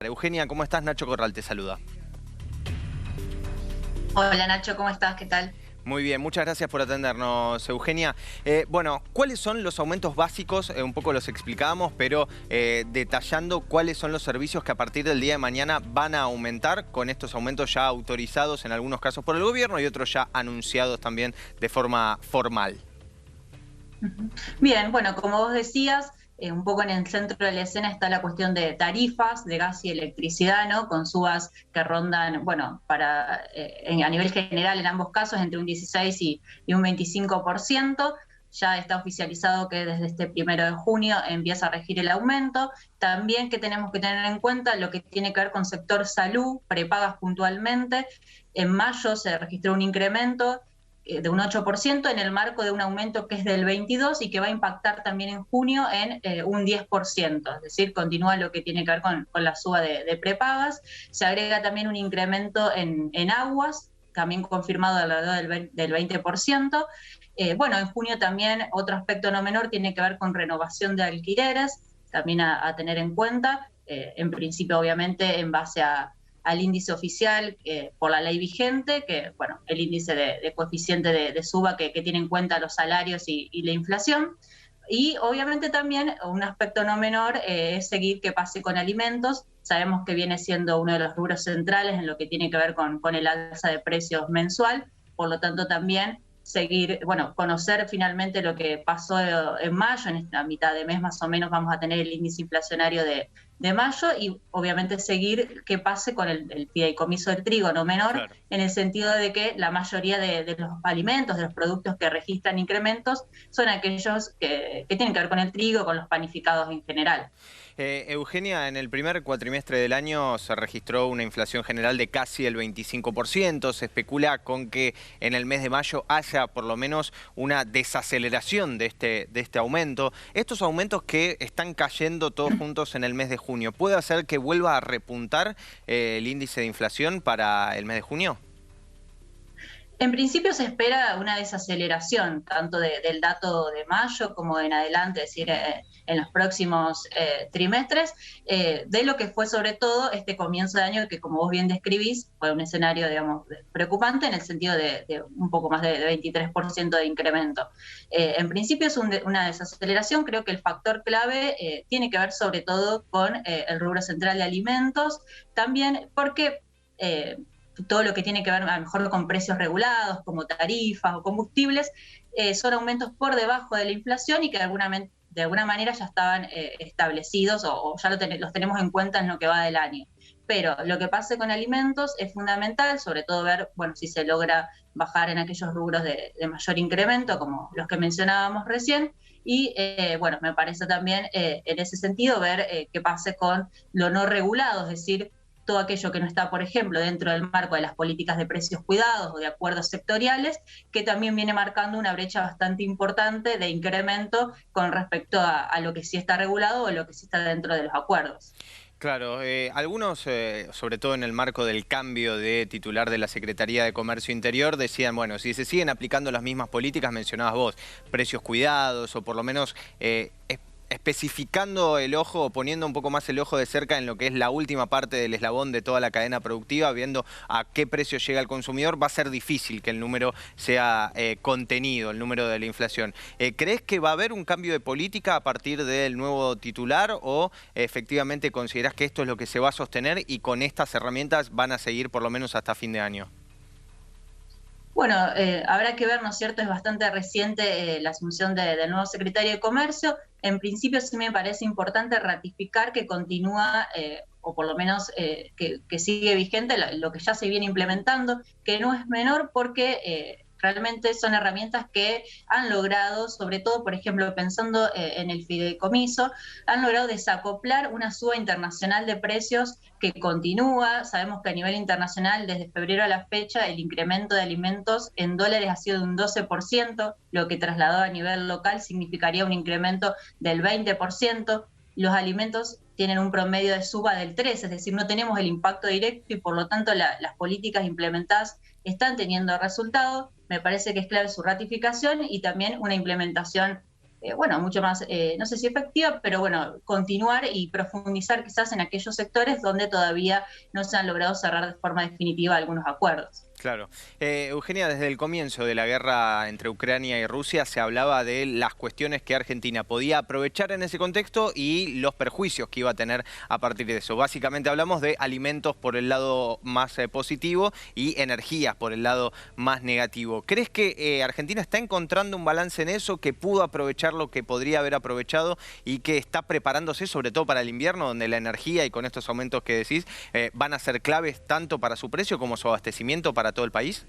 Eugenia, ¿cómo estás? Nacho Corral te saluda. Hola Nacho, ¿cómo estás? ¿Qué tal? Muy bien, muchas gracias por atendernos, Eugenia. Bueno, ¿cuáles son los aumentos básicos? Un poco los explicábamos, pero detallando cuáles son los servicios que a partir del día de mañana van a aumentar con estos aumentos ya autorizados en algunos casos por el gobierno y otros ya anunciados también de forma formal. Ujú. Bien, bueno, como vos decías, un poco en el centro de la escena está la cuestión de tarifas de gas y electricidad, ¿no? Con subas que rondan, bueno, a nivel general en ambos casos entre un 16 y un 25%. Ya está oficializado que desde este 1 de junio empieza a regir el aumento. También que tenemos que tener en cuenta lo que tiene que ver con sector salud, prepagas puntualmente. En mayo se registró un incremento de un 8% en el marco de un aumento que es del 22 y que va a impactar también en junio en un 10%, es decir, continúa lo que tiene que ver con la suba de prepagas. Se agrega también un incremento en aguas, también confirmado alrededor del 20%. Bueno, en junio también otro aspecto no menor tiene que ver con renovación de alquileres, también a tener en cuenta, en principio obviamente en base al índice oficial por la ley vigente, que bueno, el índice de coeficiente de suba que tiene en cuenta los salarios y la inflación. Y obviamente también un aspecto no menor es seguir qué pase con alimentos. Sabemos que viene siendo uno de los rubros centrales en lo que tiene que ver con el alza de precios mensual, por lo tanto también seguir, bueno, conocer finalmente lo que pasó en mayo, en esta mitad de mes más o menos vamos a tener el índice inflacionario de mayo y obviamente seguir qué pase con el fideicomiso del trigo no menor, Claro. en el sentido de que la mayoría de los alimentos, de los productos que registran incrementos, son aquellos que tienen que ver con el trigo, con los panificados en general. Eugenia, en el primer cuatrimestre del año se registró una inflación general de casi el 25%. Se especula con que en el mes de mayo haya por lo menos una desaceleración de este aumento. Estos aumentos que están cayendo todos juntos en el mes de junio, ¿puede hacer que vuelva a repuntar el índice de inflación para el mes de junio? En principio se espera una desaceleración, tanto del dato de mayo como en adelante, es decir, en los próximos trimestres, de lo que fue sobre todo este comienzo de año que, como vos bien describís, fue un escenario, digamos, preocupante en el sentido de un poco más de 23% de incremento. En principio es una desaceleración, creo que el factor clave tiene que ver sobre todo con el rubro central de alimentos, también porque todo lo que tiene que ver a lo mejor con precios regulados, como tarifas o combustibles, son aumentos por debajo de la inflación y que de alguna manera ya estaban establecidos o ya los tenemos en cuenta en lo que va del año. Pero lo que pase con alimentos es fundamental, sobre todo ver, bueno, si se logra bajar en aquellos rubros de mayor incremento, como los que mencionábamos recién, y bueno, me parece también en ese sentido ver qué pase con lo no regulado, es decir, todo aquello que no está, por ejemplo, dentro del marco de las políticas de precios cuidados o de acuerdos sectoriales, que también viene marcando una brecha bastante importante de incremento con respecto a lo que sí está regulado o lo que sí está dentro de los acuerdos. Claro, algunos, sobre todo en el marco del cambio de titular de la Secretaría de Comercio Interior, decían, bueno, si se siguen aplicando las mismas políticas, mencionabas vos, precios cuidados o por lo menos especificando el ojo o poniendo un poco más el ojo de cerca en lo que es la última parte del eslabón de toda la cadena productiva, viendo a qué precio llega el consumidor, va a ser difícil que el número sea contenido, el número de la inflación. ¿Crees que va a haber un cambio de política a partir del nuevo titular o efectivamente considerás que esto es lo que se va a sostener y con estas herramientas van a seguir por lo menos hasta fin de año? Bueno, habrá que ver, ¿no es cierto? Es bastante reciente la asunción del nuevo secretario de Comercio. En principio sí me parece importante ratificar que continúa, o por lo menos que sigue vigente lo que ya se viene implementando, que no es menor porque realmente son herramientas que han logrado, sobre todo, por ejemplo, pensando en el fideicomiso, han logrado desacoplar una suba internacional de precios que continúa. Sabemos que a nivel internacional, desde febrero a la fecha, el incremento de alimentos en dólares ha sido de un 12%, lo que trasladado a nivel local significaría un incremento del 20%. Los alimentos tienen un promedio de suba del 3, es decir, no tenemos el impacto directo y por lo tanto las políticas implementadas están teniendo resultados. Me parece que es clave su ratificación y también una implementación bueno, mucho más, no sé si efectiva, pero bueno, continuar y profundizar quizás en aquellos sectores donde todavía no se han logrado cerrar de forma definitiva algunos acuerdos. Claro. Eugenia, desde el comienzo de la guerra entre Ucrania y Rusia se hablaba de las cuestiones que Argentina podía aprovechar en ese contexto y los perjuicios que iba a tener a partir de eso. Básicamente hablamos de alimentos por el lado más positivo y energías por el lado más negativo. ¿Crees que Argentina está encontrando un balance en eso, que pudo aprovechar lo que podría haber aprovechado y que está preparándose sobre todo para el invierno, donde la energía y con estos aumentos que decís van a ser claves tanto para su precio como su abastecimiento para todo el país?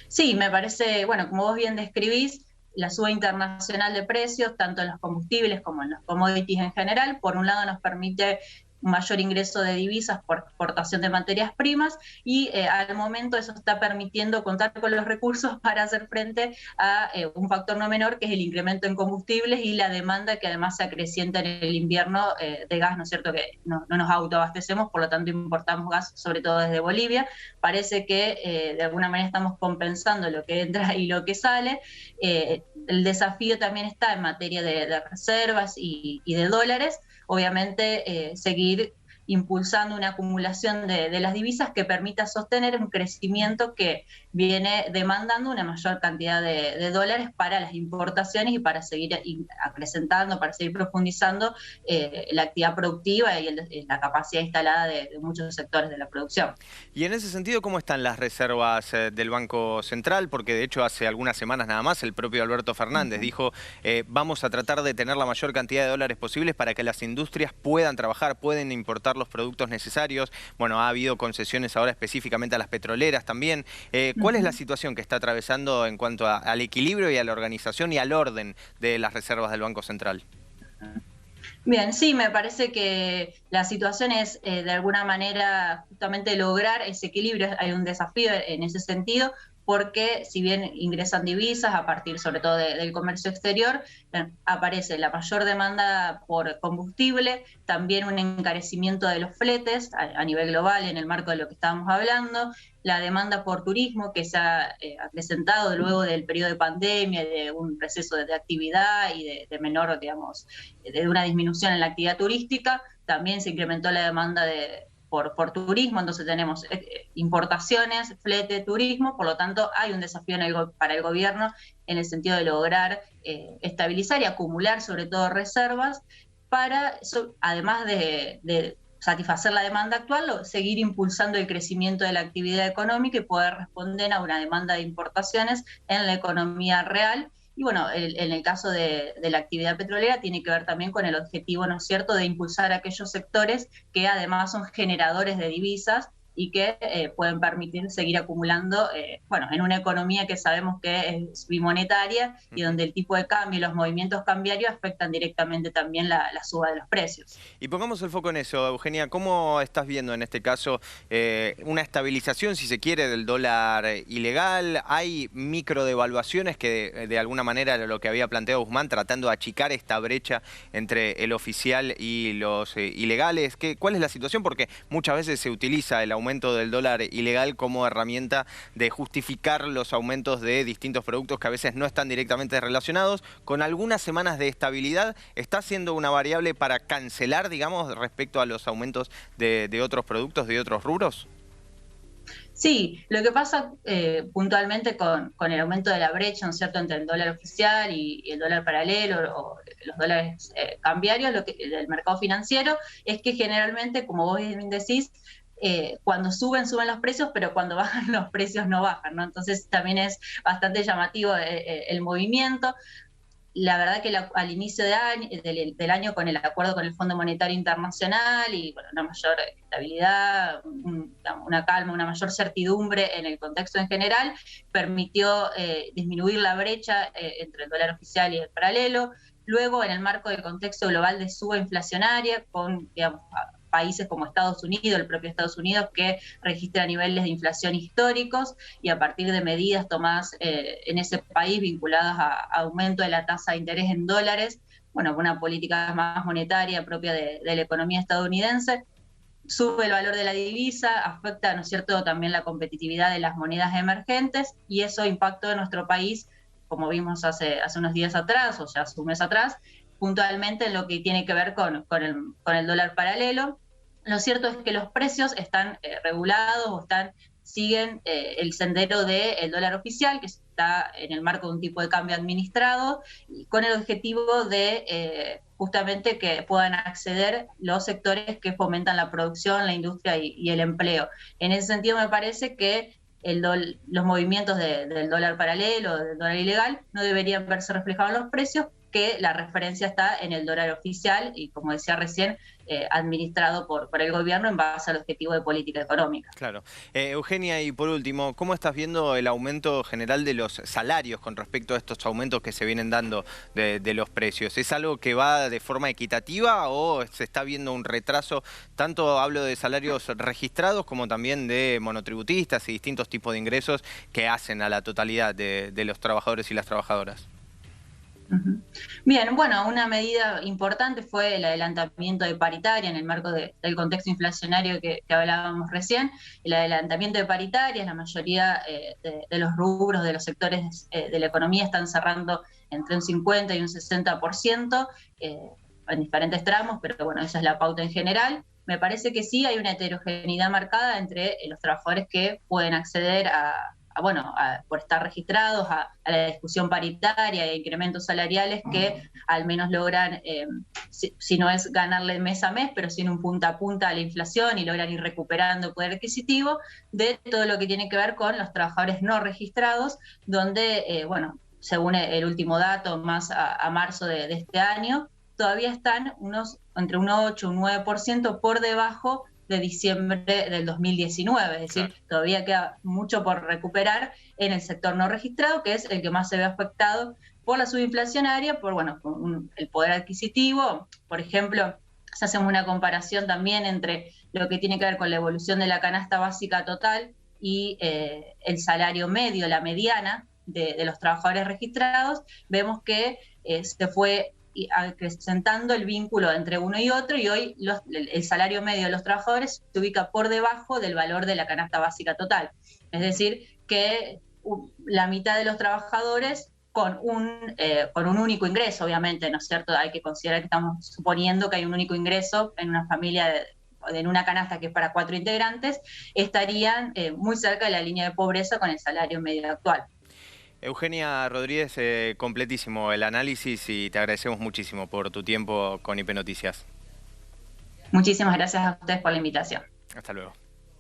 Sí, me parece, bueno, como vos bien describís, la suba internacional de precios, tanto en los combustibles como en los commodities en general, por un lado nos permite un mayor ingreso de divisas por exportación de materias primas y al momento eso está permitiendo contar con los recursos para hacer frente a un factor no menor que es el incremento en combustibles y la demanda que además se acrecienta en el invierno de gas, ¿no es cierto? Que no nos autoabastecemos, por lo tanto importamos gas sobre todo desde Bolivia. Parece que de alguna manera estamos compensando lo que entra y lo que sale. El desafío también está en materia de reservas y de dólares, obviamente seguir impulsando una acumulación de las divisas que permita sostener un crecimiento que viene demandando una mayor cantidad de dólares para las importaciones y para seguir acrecentando, para seguir profundizando la actividad productiva y la capacidad instalada de muchos sectores de la producción. Y en ese sentido, ¿cómo están las reservas del Banco Central? Porque de hecho hace algunas semanas nada más el propio Alberto Fernández dijo vamos a tratar de tener la mayor cantidad de dólares posibles para que las industrias puedan trabajar, pueden importar los productos necesarios. Bueno, ha habido concesiones ahora específicamente a las petroleras también. ¿Cuál es la situación que está atravesando en cuanto al equilibrio y a la organización y al orden de las reservas del Banco Central? Bien, sí, me parece que la situación es de alguna manera justamente lograr ese equilibrio. Hay un desafío en ese sentido, porque si bien ingresan divisas a partir sobre todo del comercio exterior, aparece la mayor demanda por combustible, también un encarecimiento de los fletes a nivel global en el marco de lo que estábamos hablando, la demanda por turismo que se ha acrecentado luego del periodo de pandemia, de un receso de actividad y de menor, digamos, de una disminución en la actividad turística, también se incrementó la demanda por turismo, entonces tenemos importaciones, flete, turismo, por lo tanto hay un desafío para el gobierno en el sentido de lograr estabilizar y acumular sobre todo reservas para, además de satisfacer la demanda actual, seguir impulsando el crecimiento de la actividad económica y poder responder a una demanda de importaciones en la economía real. Y bueno, en el caso de la actividad petrolera tiene que ver también con el objetivo, ¿no es cierto?, de impulsar aquellos sectores que además son generadores de divisas y que pueden permitir seguir acumulando, bueno, en una economía que sabemos que es bimonetaria y donde el tipo de cambio y los movimientos cambiarios afectan directamente también la suba de los precios. Y pongamos el foco en eso, Eugenia. ¿Cómo estás viendo en este caso una estabilización, si se quiere, del dólar ilegal? ¿Hay microdevaluaciones que de alguna manera era lo que había planteado Guzmán, tratando de achicar esta brecha entre el oficial y los ilegales? ¿Cuál es la situación? Porque muchas veces se utiliza el aumento del dólar ilegal como herramienta de justificar los aumentos de distintos productos que a veces no están directamente relacionados. Con algunas semanas de estabilidad, ¿está siendo una variable para cancelar, digamos, respecto a los aumentos de otros productos, de otros rubros? Sí, lo que pasa puntualmente con el aumento de la brecha, ¿no es cierto?, entre el dólar oficial y el dólar paralelo o los dólares cambiarios del mercado financiero, es que generalmente, como vos bien decís, cuando suben los precios, pero cuando bajan los precios no bajan, ¿no? Entonces también es bastante llamativo el movimiento. La verdad que al inicio del año con el acuerdo con el Fondo Monetario Internacional y bueno, una mayor estabilidad, una calma, una mayor certidumbre en el contexto en general, permitió disminuir la brecha entre el dólar oficial y el paralelo. Luego, en el marco del contexto global de suba inflacionaria, con, digamos, países como Estados Unidos, el propio Estados Unidos, que registra niveles de inflación históricos y a partir de medidas tomadas en ese país vinculadas a aumento de la tasa de interés en dólares, bueno, una política más monetaria propia de la economía estadounidense, sube el valor de la divisa, afecta, ¿no es cierto?, también la competitividad de las monedas emergentes y eso impactó en nuestro país como vimos hace unos días atrás, o ya hace un mes atrás, puntualmente en lo que tiene que ver con el dólar paralelo. Lo cierto es que los precios están regulados o siguen el sendero del dólar oficial, que está en el marco de un tipo de cambio administrado, y con el objetivo de justamente que puedan acceder los sectores que fomentan la producción, la industria y el empleo. En ese sentido, me parece que los movimientos del dólar paralelo, del dólar ilegal, no deberían verse reflejados en los precios, que la referencia está en el dólar oficial y, como decía recién, administrado por el gobierno en base al objetivo de política económica. Claro. Eugenia, y por último, ¿cómo estás viendo el aumento general de los salarios con respecto a estos aumentos que se vienen dando de los precios? ¿Es algo que va de forma equitativa o se está viendo un retraso? Tanto hablo de salarios registrados como también de monotributistas y distintos tipos de ingresos que hacen a la totalidad de los trabajadores y las trabajadoras. Bien, bueno, una medida importante fue el adelantamiento de paritaria en el marco del contexto inflacionario que hablábamos recién. El adelantamiento de paritarias, la mayoría de los rubros, de los sectores de la economía están cerrando entre un 50 y un 60% en diferentes tramos, pero bueno, esa es la pauta en general. Me parece que sí hay una heterogeneidad marcada entre los trabajadores que pueden acceder por estar registrados a la discusión paritaria e incrementos salariales que al menos logran, si no es ganarle mes a mes, pero sí en un punta a punta a la inflación y logran ir recuperando poder adquisitivo, de todo lo que tiene que ver con los trabajadores no registrados, donde, según el último dato, más a marzo de este año, todavía están entre un 8 y un 9% por debajo de diciembre del 2019, es decir, Claro. todavía queda mucho por recuperar en el sector no registrado, que es el que más se ve afectado por la subinflacionaria, por el poder adquisitivo. Por ejemplo, si hacemos una comparación también entre lo que tiene que ver con la evolución de la canasta básica total y el salario medio, la mediana de los trabajadores registrados, vemos que se fue acrecentando el vínculo entre uno y otro, y hoy el salario medio de los trabajadores se ubica por debajo del valor de la canasta básica total. Es decir, que la mitad de los trabajadores con un único ingreso, obviamente, ¿no es cierto? Hay que considerar que estamos suponiendo que hay un único ingreso en una familia en una canasta que es para 4 integrantes, estarían muy cerca de la línea de pobreza con el salario medio actual. Eugenia Rodríguez, completísimo el análisis y te agradecemos muchísimo por tu tiempo con IP Noticias. Muchísimas gracias a ustedes por la invitación. Hasta luego.